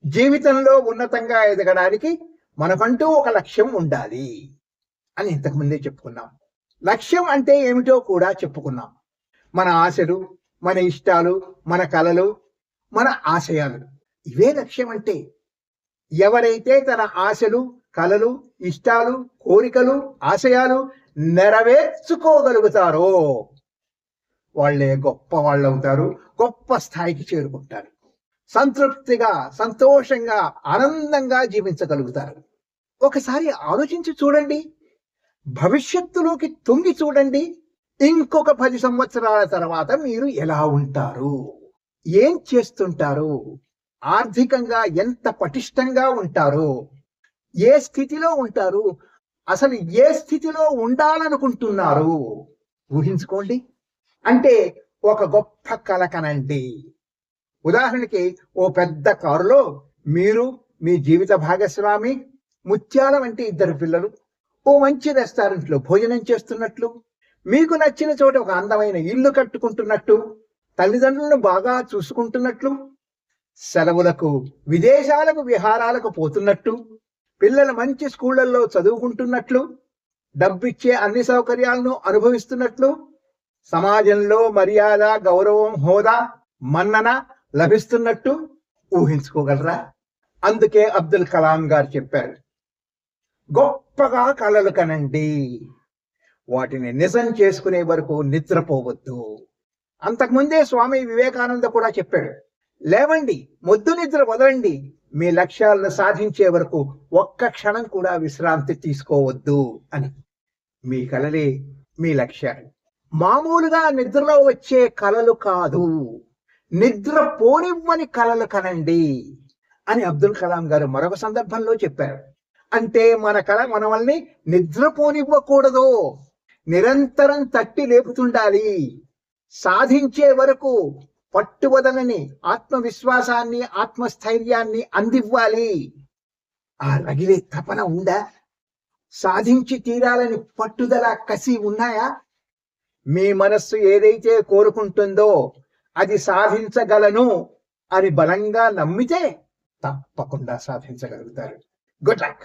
జీవితంలో ఉన్నతంగా ఎదగడానికి మనకంటూ ఒక లక్ష్యం ఉండాలి అని ఇంతకుముందే చెప్పుకున్నాం. లక్ష్యం అంటే ఏమిటో కూడా చెప్పుకున్నాం. మన ఆశలు, మన ఇష్టాలు, మన కలలు, మన ఆశయాలు, ఇవే లక్ష్యం అంటే. ఎవరైతే తన ఆశలు, కలలు, ఇష్టాలు, కోరికలు, ఆశయాలు నెరవేర్చుకోగలుగుతారో వాళ్ళే గొప్ప వాళ్ళు అవుతారు, గొప్ప స్థాయికి చేరుకుంటారు. సంతృప్తిగా, సంతోషంగా, ఆనందంగా జీవించగలుగుతారు. ఒకసారి ఆలోచించి చూడండి. భవిష్యత్తులోకి తొంగి చూడండి. ఇంకొక 10 సంవత్సరాల తర్వాత మీరు ఎలా ఉంటారు? ఏం చేస్తుంటారు? ఆర్థికంగా ఎంత పటిష్టంగా ఉంటారు? ఏ స్థితిలో ఉంటారు? అసలు ఏ స్థితిలో ఉండాలనుకుంటున్నారు? ఊహించుకోండి. అంటే ఒక గొప్ప కల కనండి. ఉదాహరణకి ఓ పెద్ద కారులో మీరు, మీ జీవిత భాగస్వామి, ముత్యాల వంటి 2 పిల్లలు ఓ మంచి రెస్టారెంట్లో భోజనం చేస్తున్నట్లు, మీకు నచ్చిన చోట ఒక అందమైన ఇల్లు కట్టుకుంటున్నట్టు, తల్లిదండ్రులను బాగా చూసుకుంటున్నట్లు, సెలవులకు విదేశాలకు విహారాలకు పోతున్నట్టు, పిల్లలు మంచి స్కూళ్లలో చదువుకుంటున్నట్లు, డబ్బిచ్చే అన్ని సౌకర్యాలను అనుభవిస్తున్నట్లు, సమాజంలో మర్యాద, గౌరవం, హోదా, మన్నన లభిస్తున్నట్టు ఊహించుకోగలరా? అందుకే అబ్దుల్ కలాం గారు చెప్పారు, గొప్పగా కలలు కనండి, వాటిని నిజం చేసుకునే వరకు నిద్రపోవద్దు. అంతకుముందే స్వామి వివేకానంద కూడా చెప్పాడు, లేవండి, మొద్దు నిద్ర వదలండి, మీ లక్ష్యాలను సాధించే వరకు ఒక్క క్షణం కూడా విశ్రాంతి తీసుకోవద్దు అని. మీ కలలే మీ లక్ష్యాలు. మామూలుగా నిద్రలో వచ్చే కలలు కాదు, నిద్ర పోనివ్వని కలలు కనండి అని అబ్దుల్ కలాం గారు మరొక సందర్భంలో చెప్పారు. అంటే మన కళ మనల్ని నిద్రపోనివ్వకూడదు, నిరంతరం తట్టి లేపుతుండాలి. సాధించే వరకు పట్టువదలని ఆత్మవిశ్వాసాన్ని, ఆత్మస్థైర్యాన్ని అందివ్వాలి. ఆ రగిలే తపన ఉందా? సాధించి తీరాలని పట్టుదల, కసి ఉన్నాయా? మీ మనస్సు ఏదైతే కోరుకుంటుందో అది సాధించగలను అని బలంగా నమ్మితే తప్పకుండా సాధించగలుగుతారు. Good luck.